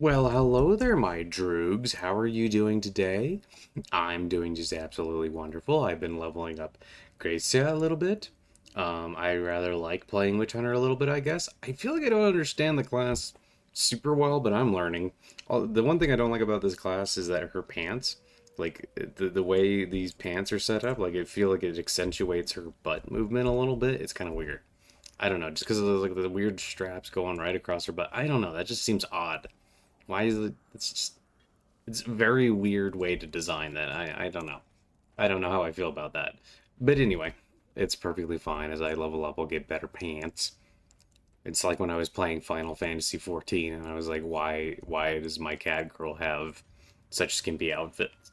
Well, hello there, my droogs. How are you doing today? I'm doing just absolutely wonderful. I've been leveling up Gracia a little bit. I rather like playing Witch Hunter a little bit, I guess. I feel like I don't understand the class super well, but I'm learning. The one thing I don't like about this class is that her pants, like the way these pants are set up, like I feel like it accentuates her butt movement a little bit. It's kind of weird. I don't know, just because of the weird straps going right across her butt. I don't know. That just seems odd. Why is it? It's a very weird way to design that. I don't know. I don't know how I feel about that. But anyway, it's perfectly fine. As I level up, I'll get better pants. It's like when I was playing Final Fantasy 14, and I was like, why does my cat girl have such skimpy outfits?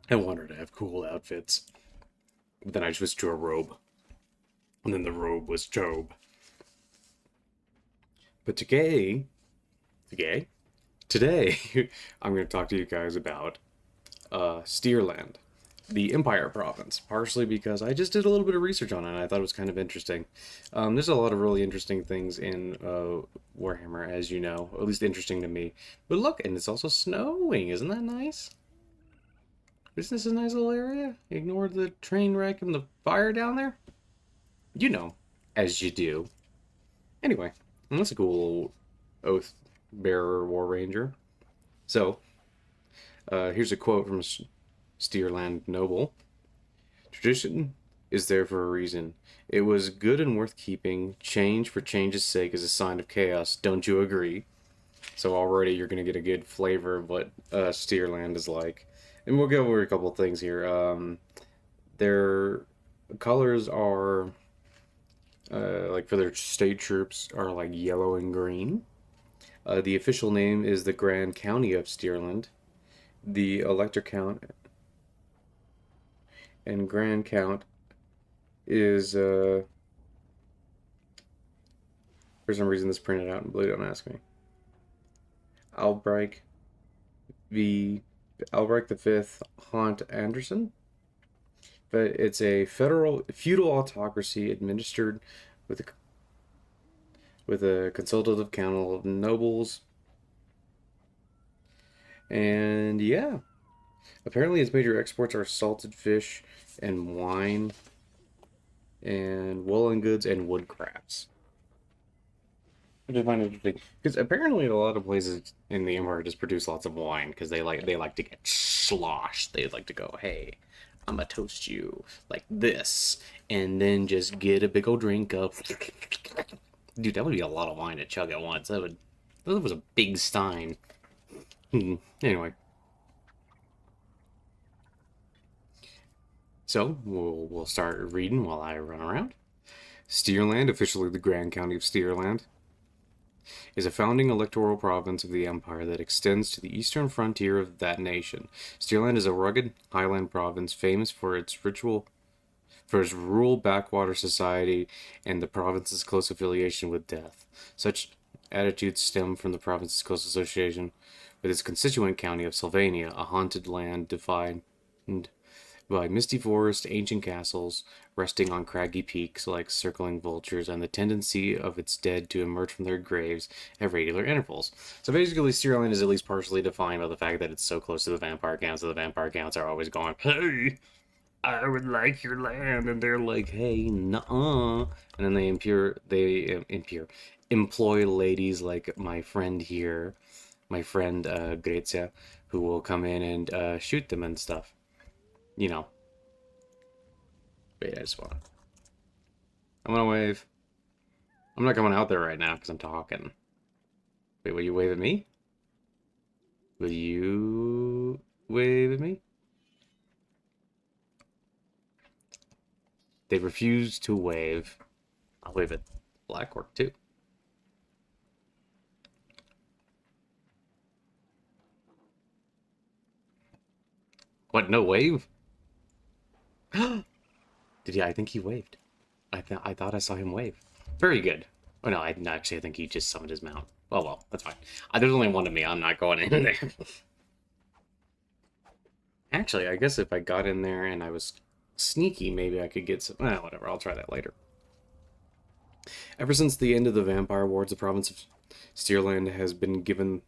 I want her to have cool outfits. But then I switched to a robe, and then the robe was Job. But today, today, I'm going to talk to you guys about Stirland, the Empire province, partially because I just did a little bit of research on it and I thought it was kind of interesting. There's a lot of really interesting things in Warhammer, as you know, at least interesting to me. But look, and it's also snowing. Isn't that nice? Isn't this a nice little area? Ignore the train wreck and the fire down there? You know, as you do. Anyway, that's a cool oath bearer war ranger. So, here's a quote from Stirland Noble. Tradition is there for a reason. It was good and worth keeping. Change for change's sake is a sign of chaos. Don't you agree? So already you're going to get a good flavor of what Stirland is like. And we'll go over a couple of things here. Their colors are, like for their state troops, are like yellow and green. The official name is the Grand County of Stirland. The elector count and grand count is, for some reason this printed out in blue, don't ask me. Albrecht the Fifth Haunt Anderson. But it's a feudal autocracy administered with a consultative council of nobles. And yeah, apparently its major exports are salted fish and wine and woolen goods and wood crafts. Which I find interesting because apparently a lot of places in the Empire just produce lots of wine because they like to get sloshed. They like to go, hey, I'm gonna toast you like this, and then just get a big old drink of. Dude, that would be a lot of wine to chug at once. That was a big stein. Anyway, so we'll start reading while I run around. Stirland, officially the Grand County of Stirland, is a founding electoral province of the Empire that extends to the eastern frontier of that nation. Stirland is a rugged highland province famous for its rural backwater society and the province's close affiliation with death. Such attitudes stem from the province's close association with its constituent county of Sylvania, a haunted land defined by misty forests, ancient castles, resting on craggy peaks like circling vultures, and the tendency of its dead to emerge from their graves at regular intervals. So basically, Stirland is at least partially defined by the fact that it's so close to the vampire counts, so the vampire counts are always going, hey, I would like your land, and they're like, hey, nuh-uh. And then employ ladies like my friend here, my friend Grezia, who will come in and shoot them and stuff. You know. Wait, I'm gonna wave. I'm not coming out there right now because I'm talking. Wait, will you wave at me? Will you wave at me? They refuse to wave. I'll wave at Blackwork too. What? No wave? Did he? I think he waved. I thought I saw him wave. Very good. Oh no, I think he just summoned his mount. Oh well, that's fine. There's only one of me. I'm not going in there. Actually, I guess if I got in there and I was sneaky, maybe I could get some. Whatever. I'll try that later. Ever since the end of the Vampire Wars, the province of Stirland has been given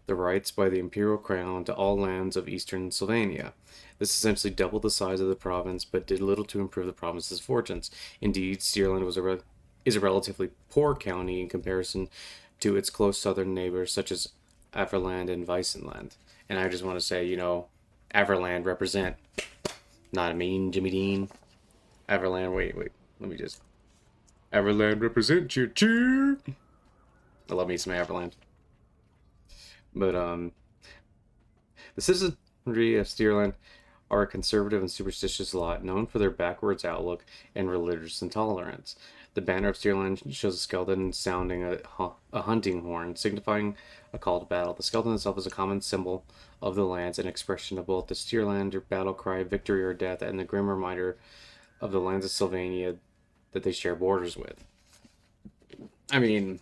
the rights by the Imperial Crown to all lands of eastern Sylvania. This essentially doubled the size of the province, but did little to improve the province's fortunes. Indeed, Stirland is a relatively poor county in comparison to its close southern neighbors, such as Averland and Weissenland. And I just want to say, Averland represent. Not a mean Jimmy Dean. Averland, wait. Let me just. Averland represent, cheer. I love me some Averland. But, the citizenry of Stirland are a conservative and superstitious lot, known for their backwards outlook and religious intolerance. The banner of Stirland shows a skeleton sounding a hunting horn, signifying a call to battle. The skeleton itself is a common symbol of the lands, an expression of both the Stirlander battle cry, victory or death, and the grim reminder of the lands of Sylvania that they share borders with. I mean,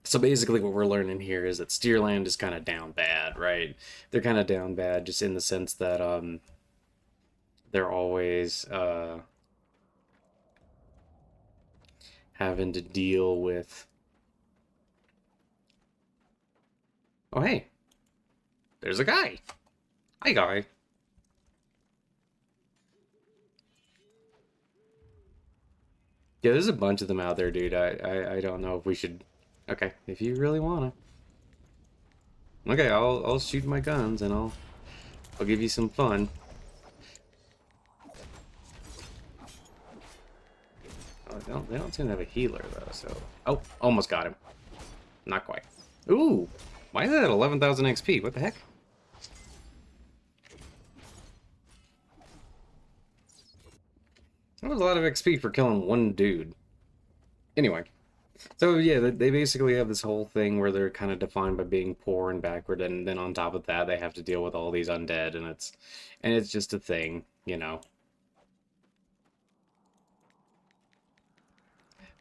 so basically what we're learning here is that Stirland is kind of down bad, right? They're kind of down bad just in the sense that they're always having to deal with... Oh, hey. There's a guy. Hi, guy. Yeah, there's a bunch of them out there, dude. I don't know if we should... Okay, if you really wanna. Okay, I'll shoot my guns and I'll give you some fun. Oh, they don't seem to have a healer though, so... Oh, almost got him. Not quite. Ooh! Why is that at 11,000 XP? What the heck? That was a lot of XP for killing one dude. Anyway. So yeah, they basically have this whole thing where they're kind of defined by being poor and backward, and then on top of that, they have to deal with all these undead, and it's just a thing, you know.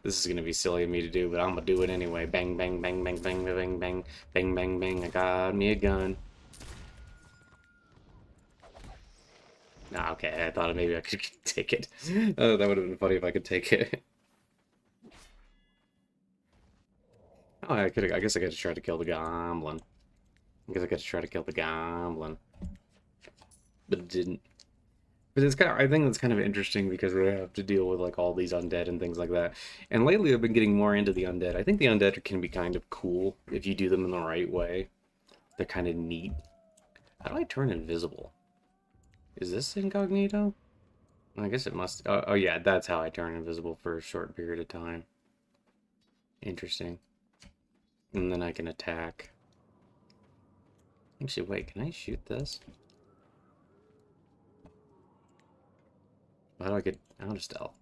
This is gonna be silly of me to do, but I'm gonna do it anyway. Bang, bang, bang, bang, bang, bang, bang, bang, bang, bang. I got me a gun. Nah, okay. I thought maybe I could take it. That would have been funny if I could take it. Oh, I could. I guess I got to try to kill the goblin. I guess I got to try to kill the goblin, but it didn't. But it's kind of, I think that's kind of interesting because they have to deal with like all these undead and things like that. And lately I've been getting more into the undead. I think the undead can be kind of cool if you do them in the right way. They're kind of neat. How do I turn invisible? Is this incognito? I guess it must. Oh yeah, that's how I turn invisible for a short period of time. Interesting. And then I can attack. Actually, wait, can I shoot this? How do I get out of stealth?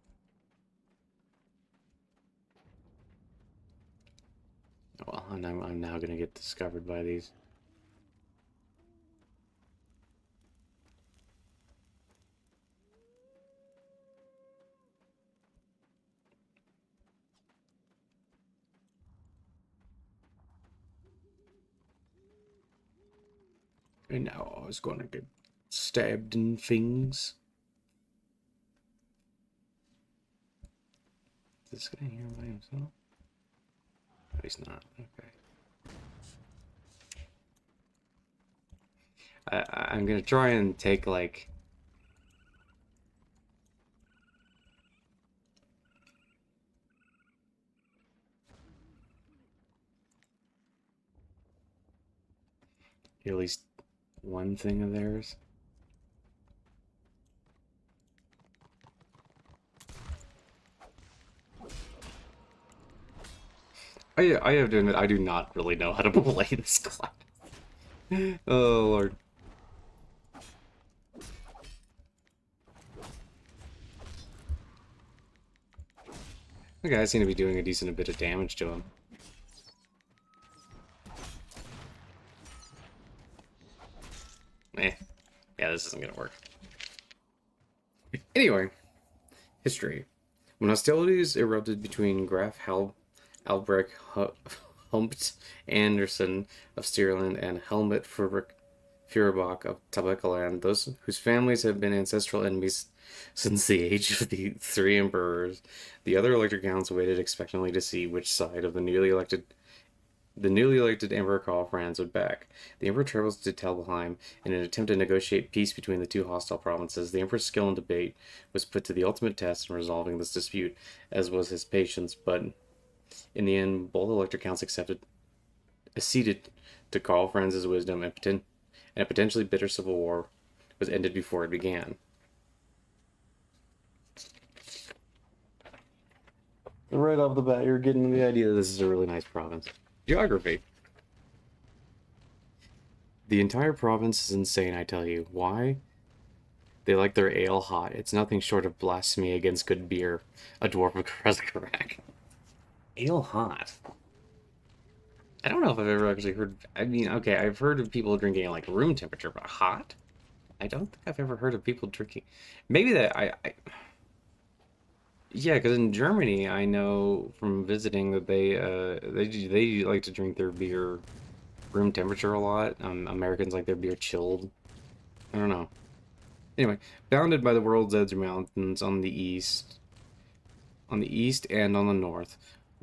Well, I'm now gonna get discovered by these. And now I was gonna get stabbed in things. Is this guy here by himself? No, he's not. Okay. I'm gonna try and take like... at least one thing of theirs. I have to admit, I do not really know how to play this class. Oh, Lord. The guys seem to be doing a decent bit of damage to him. Yeah, this isn't gonna work. Anyway, history. When hostilities erupted between Graf Albrecht Humpt Anderson of Stirland and Helmut Feuerbach of Tabekaland, those whose families had been ancestral enemies Since the age of the three emperors, the other elected counts waited expectantly to see which side of the newly elected Emperor Karl Franz would back. The Emperor travels to Telheim in an attempt to negotiate peace between the two hostile provinces. The Emperor's skill in debate was put to the ultimate test in resolving this dispute, as was his patience, but in the end, both elected counts acceded to Karl Franz's wisdom, and a potentially bitter civil war was ended before it began. Right off the bat, you're getting the idea that this is a really nice province. Geography. The entire province is insane, I tell you. Why? They like their ale hot. It's nothing short of blasphemy against good beer. A dwarf of Krezkarak. Ale hot. I don't know if I've ever actually heard. I mean, okay, I've heard of people drinking at like room temperature, but hot? I don't think I've ever heard of people drinking. Maybe that yeah, because in Germany, I know from visiting that they like to drink their beer room temperature a lot. Americans like their beer chilled. I don't know. Anyway, bounded by the world's edge mountains on the east and on the north,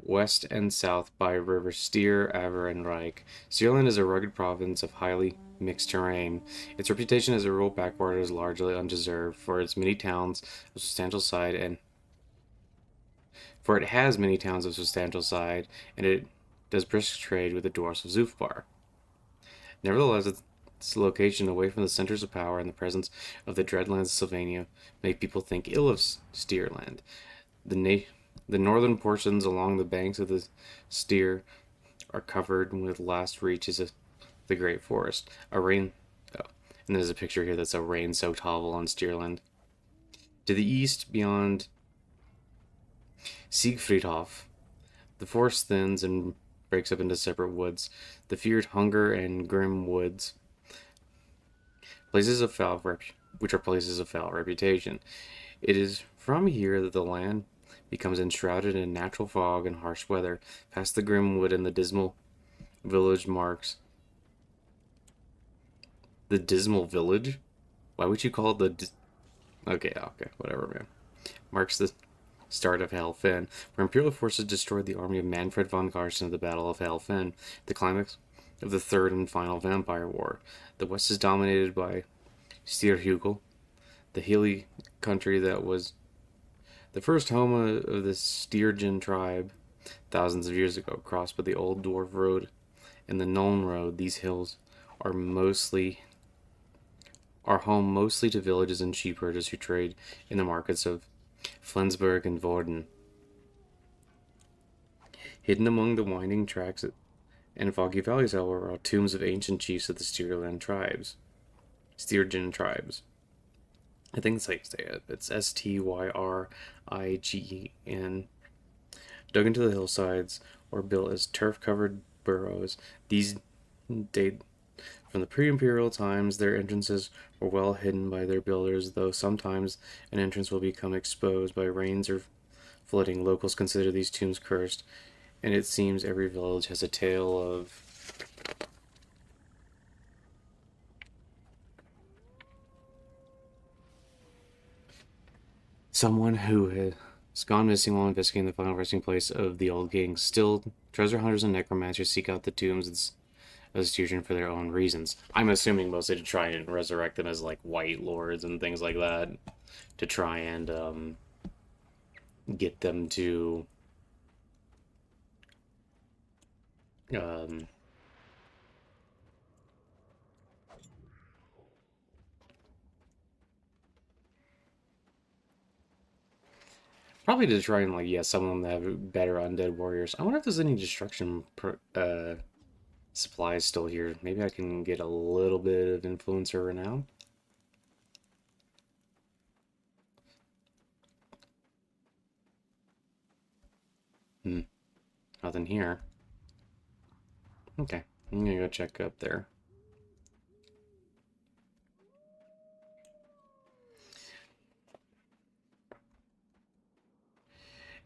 west and south by rivers Stier, Aver, and Reich. Stirland is a rugged province of highly mixed terrain. Its reputation as a rural backwater is largely undeserved, for its many towns of substantial size and for it has many towns of substantial size, and it does brisk trade with the dwarfs of Zufbar. Nevertheless, its location away from the centers of power and the presence of the dreadlands of Sylvania make people think ill of Stirland. The northern portions along the banks of the Stier are covered with last reaches of the great forest. And there's a picture here that's a rain-soaked hovel on Stirland. To the east, beyond Siegfriedhof, the forest thins and breaks up into separate woods. The feared Hunger and Grim Woods, which are places of foul reputation. It is from here that the land becomes enshrouded in natural fog and harsh weather. Past the grim wood and the dismal village marks the dismal village. Why would you call it the? Okay, whatever, man. Marks the start of Helfen, where Imperial forces destroyed the army of Manfred von Carsten at the Battle of Helfen, the climax of the third and final Vampire War. The west is dominated by Stirhugel, the hilly country that was the first home of the Styrian tribe thousands of years ago, crossed by the Old Dwarf Road and the Nuln Road. These hills are home mostly to villages and sheep herders who trade in the markets of Flensburg and Vorden. Hidden among the winding tracks and foggy valleys, however, are tombs of ancient chiefs of the Styrian tribes. I think that's how you say it. It's Styriggen. Dug into the hillsides or built as turf-covered burrows, these date from the pre-imperial times. Their entrances were well hidden by their builders, though sometimes an entrance will become exposed by rains or flooding. Locals consider these tombs cursed, and it seems every village has a tale of someone who has gone missing while investigating the final resting place of the old king. Still, treasure hunters and necromancers seek out the tombs of the Styrian for their own reasons. I'm assuming mostly to try and resurrect them as like white lords and things like that, to try and get them to probably to try and some of them have better undead warriors. I wonder if there's any destruction supplies still here. Maybe I can get a little bit of influencer renown. Nothing here. Okay, I'm gonna go check up there.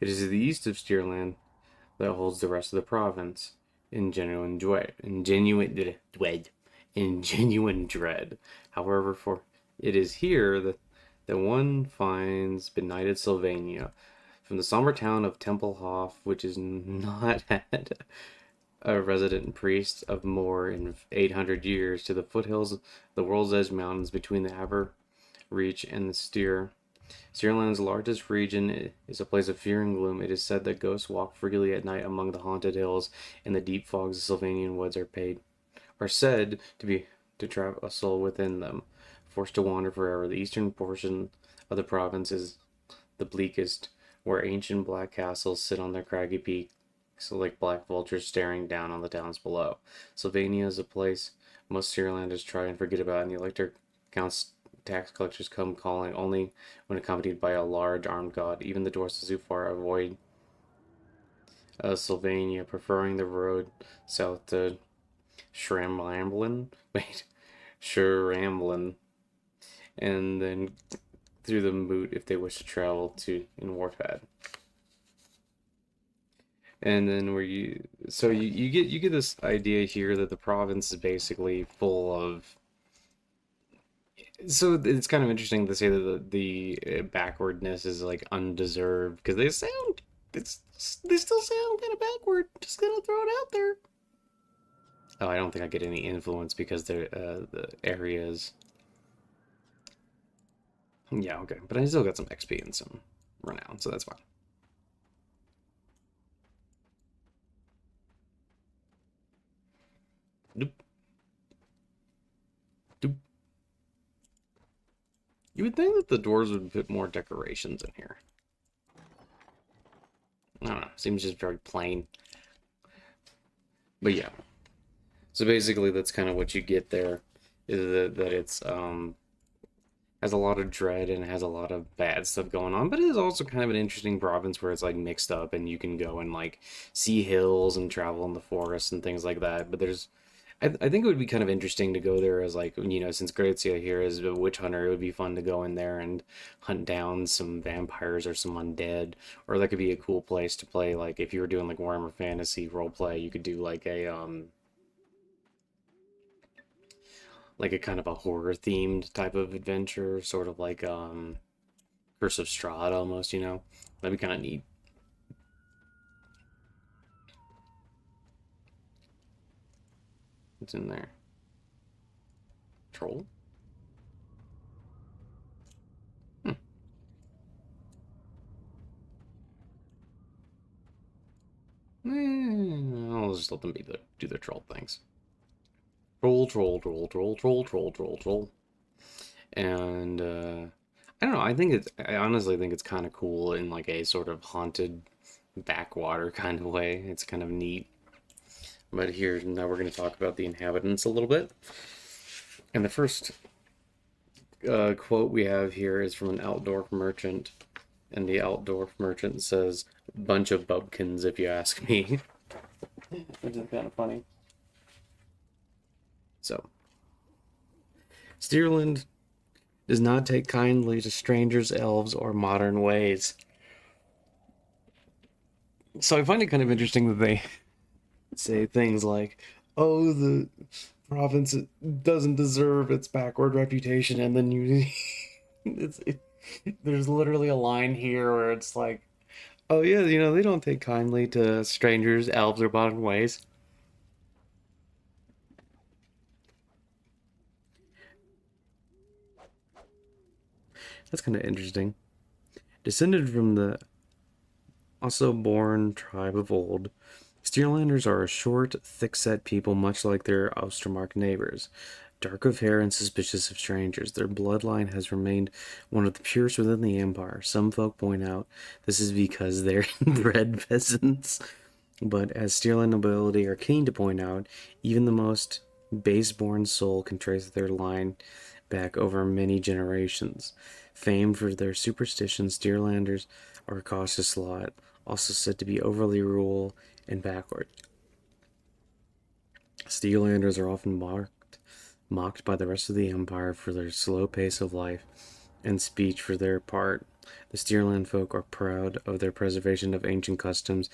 It is to the east of Stirland that holds the rest of the province in genuine dread. However, for it is here that one finds benighted Sylvania. From the somber town of Templehof, which is not had a resident priest of more in 800 years, to the foothills, the world's edge mountains between the Aber Reach and the Stirland's largest region is a place of fear and gloom. It is said that ghosts walk freely at night among the haunted hills, and the deep fogs of Sylvanian woods are said to trap a soul within them, forced to wander forever. The eastern portion of the province is the bleakest, where ancient black castles sit on their craggy peaks, like black vultures staring down on the towns below. Sylvania is a place most Stirlanders try and forget about, and the elector counts tax collectors come calling only when accompanied by a large armed god. Even the dwarfs of Zufar avoid Sylvania, preferring the road south to Shramblin. Wait, Shramblin, and then through the Moot if they wish to travel to in Warpad. And then where you get this idea here that the province is basically full of. So it's kind of interesting to say that the backwardness is like undeserved because they still sound kind of backward. Just gonna throw it out there. Oh, I don't think I get any influence because they're the areas. Yeah, okay, but I still got some XP and some renown, so that's fine. Doop. Doop. You would think that the doors would put more decorations in here. I don't know. Seems just very plain. But yeah. So basically, that's kind of what you get there. Is that it's has a lot of dread and has a lot of bad stuff going on, but it is also kind of an interesting province where it's like mixed up and you can go and like see hills and travel in the forest and things like that. But I think it would be kind of interesting to go there as like, since Grazia here is a witch hunter, it would be fun to go in there and hunt down some vampires or some undead, or that could be a cool place to play. Like if you were doing like Warhammer Fantasy role play, you could do like a kind of a horror themed type of adventure, sort of like Curse of Strahd almost, That'd be kind of neat. What's in there? Troll? Hmm. I'll just let them do their troll things. Troll, troll, troll, troll, troll, troll, troll, troll. And I don't know. I honestly think it's kind of cool in like a sort of haunted backwater kind of way. It's kind of neat. But here now we're going to talk about the inhabitants a little bit. And the first quote we have here is from an outdoor merchant, and the outdoor merchant says, "Bunch of bubkins, if you ask me," which is kind of funny. So, Stirland does not take kindly to strangers, elves, or modern ways. So I find it kind of interesting that they say things like, "Oh, the province doesn't deserve its backward reputation," and then there's literally a line here where it's like, "Oh yeah, they don't take kindly to strangers, elves, or modern ways." That's kind of interesting. Descended from the also born tribe of old, Stirlanders are a short, thick-set people much like their Ostermark neighbors. Dark of hair and suspicious of strangers, their bloodline has remained one of the purest within the Empire. Some folk point out this is because they're bred peasants, but as Stirland nobility are keen to point out, even the most base-born soul can trace their line back over many generations. Famed for their superstitions, Stirlanders are a cautious lot, also said to be overly rural and backward. Steelanders are often mocked by the rest of the Empire for their slow pace of life and speech for their part. The Stirland folk are proud of their preservation of ancient customs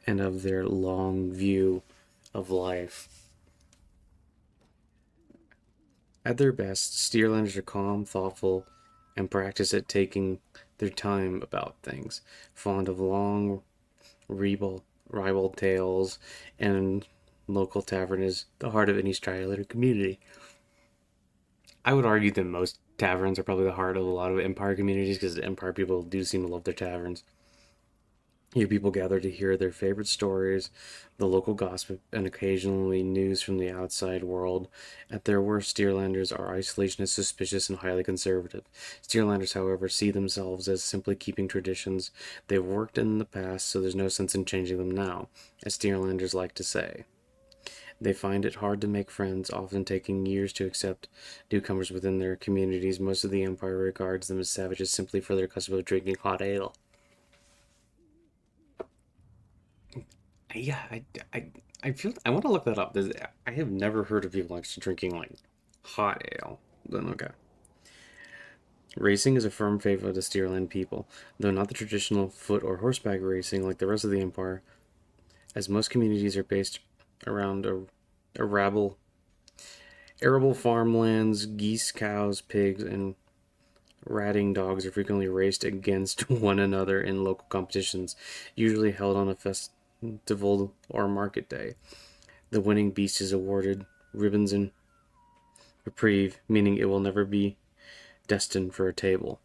and of their long view of life. At their best, Stirlanders are calm, thoughtful, and practice at taking their time about things, fond of long ribald tales, and local tavern is the heart of any Strialer community. I would argue that most taverns are probably the heart of a lot of Empire communities because Empire people do seem to love their taverns. Here, people gather to hear their favorite stories, the local gossip, and occasionally news from the outside world. At their worst, Stirlanders are isolationist, suspicious, and highly conservative. Stirlanders, however, see themselves as simply keeping traditions. They've worked in the past, so there's no sense in changing them now, as Stirlanders like to say. They find it hard to make friends, often taking years to accept newcomers within their communities. Most of the Empire regards them as savages simply for their custom of drinking hot ale. Yeah, I feel I want to look that up. I have never heard of people actually drinking like hot ale. Then okay. Racing is a firm favorite of the Stirland people, though not the traditional foot or horseback racing like the rest of the Empire, as most communities are based around arable, arable farmlands. Geese, cows, pigs, and ratting dogs are frequently raced against one another in local competitions, usually held on a festival or market day. The winning beast is awarded ribbons and reprieve, meaning it will never be destined for a table.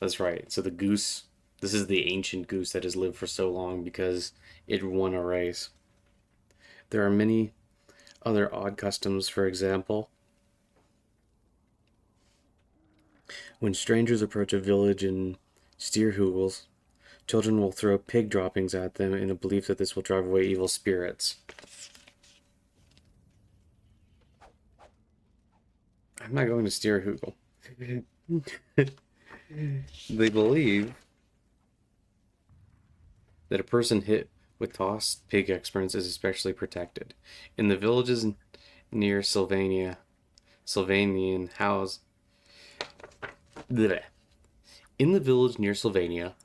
That's right. So the goose, this is the ancient goose that has lived for so long because it won a race. There are many other odd customs, for example, when strangers approach a village in Steerhugels, children will throw pig droppings at them in a belief that this will drive away evil spirits. I'm not going to Steerhugel. They believe that a person hit with tossed pig excrements is especially protected. In the villages near Sylvanian house. Bleh. In the village near Sylvania,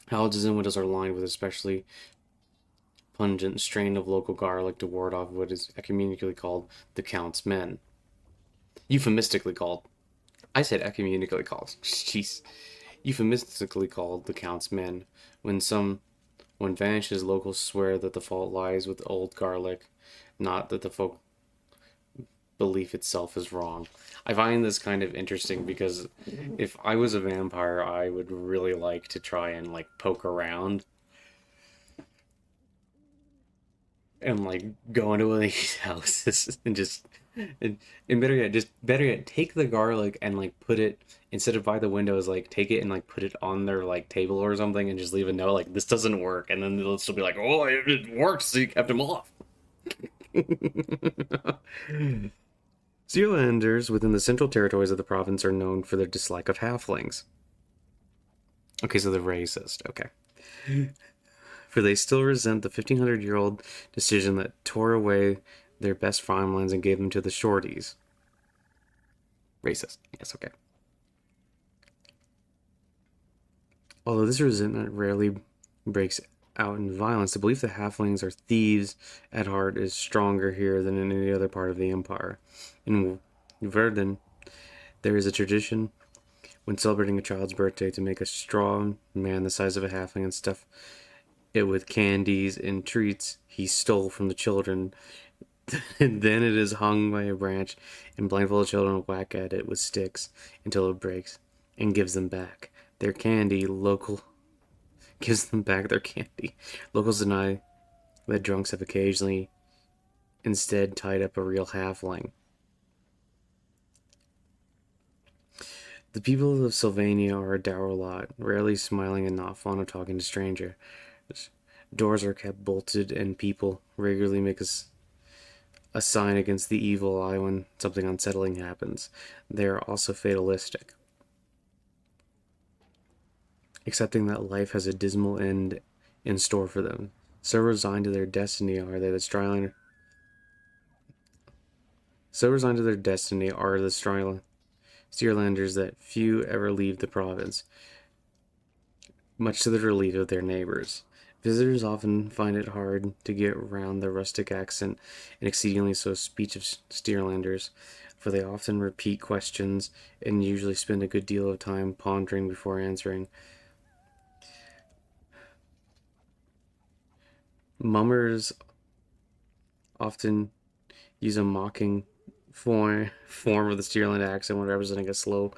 houses and windows are lined with especially pungent strain of local garlic to ward off what is ecumenically called the Count's men. Euphemistically called. I said ecumenically called. Jeez. Euphemistically called the Count's men. When vanishes, locals swear that the fault lies with old garlic, not that the folk belief itself is wrong. I find this kind of interesting because if I was a vampire, I would really like to try and like poke around and like go into one of these houses and just and better yet take the garlic and like put it instead of by the windows, like take it and like put it on their like table or something and just leave a note like this doesn't work, and then they'll still be like, oh, it works, so you kept him off. Zealanders within the central territories of the province are known for their dislike of halflings. Okay, so they're racist. Okay. For they still resent the 1500-year-old decision that tore away their best farmlands and gave them to the shorties. Racist. Yes, okay. Although this resentment rarely breaks out in violence, the belief that halflings are thieves at heart is stronger here than in any other part of the empire. In Verden, there is a tradition when celebrating a child's birthday to make a straw man the size of a halfling and stuff it with candies and treats he stole from the children. And then it is hung by a branch, and blindfolded children whack at it with sticks until it breaks and gives them back their candy. Gives them back their candy. Locals deny that drunks have occasionally instead tied up a real halfling. The people of Sylvania are a dour lot, rarely smiling and not fond of talking to strangers. Doors are kept bolted, and people regularly make a sign against the evil eye when something unsettling happens. They are also fatalistic, accepting that life has a dismal end in store for them. So resigned to their destiny are they that Stirland. So resigned to their destiny are the Stirlanders that few ever leave the province, much to the relief of their neighbors. Visitors often find it hard to get round the rustic accent and exceedingly so speech of Stirlanders, for they often repeat questions and usually spend a good deal of time pondering before answering. Mummers often use a mocking form of the Stirland accent when representing a slow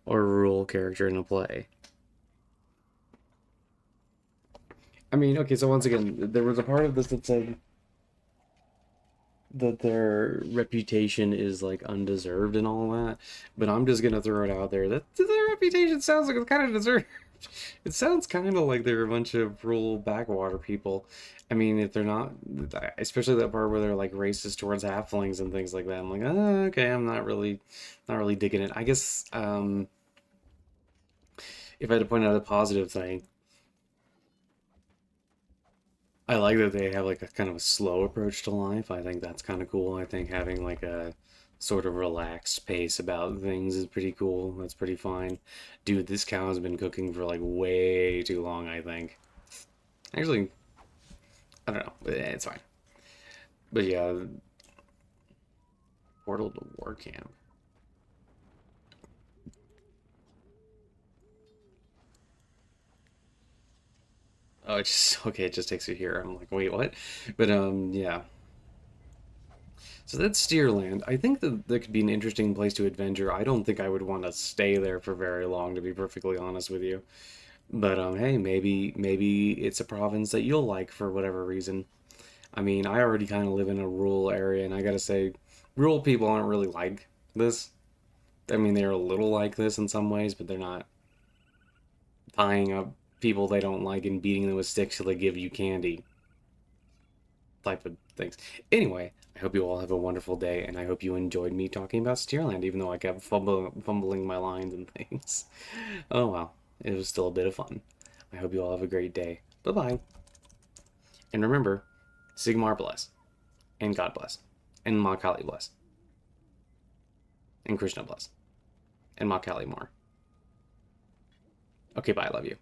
or rural character in a play. I mean, okay, so once again, there was a part of this that said that their reputation is like undeserved and all that, but I'm just gonna throw it out there that their reputation sounds like it's kind of deserved. It sounds kind of like they're a bunch of rural backwater people. I mean, if they're not, especially that part where they're like racist towards halflings and things like that. I'm like, oh, okay, I'm not really digging it. I guess if I had to point out a positive thing, I like that they have like a kind of a slow approach to life. I think that's kind of cool. I think having like a sort of relaxed pace about things is pretty cool. That's pretty fine. Dude, this cow has been cooking for like way too long, I think. Actually, I don't know. It's fine. But yeah, portal to war camp. Oh, it's just okay, it just takes you here. I'm like, wait, what? But yeah. So that's Stirland. I think that could be an interesting place to adventure. I don't think I would want to stay there for very long, to be perfectly honest with you. But hey, maybe it's a province that you'll like for whatever reason. I mean, I already kind of live in a rural area, and I gotta say, rural people aren't really like this. I mean, they're a little like this in some ways, but they're not tying up people they don't like and beating them with sticks till they give you candy type of things. Anyway, I hope you all have a wonderful day, and I hope you enjoyed me talking about Stirland, even though I kept fumbling my lines and things. Oh well, it was still a bit of fun. I hope you all have a great day. Bye bye. And remember, Sigmar bless, and God bless, and Ma Kali bless, and Krishna bless, and Ma Kali more. Okay, bye. I love you.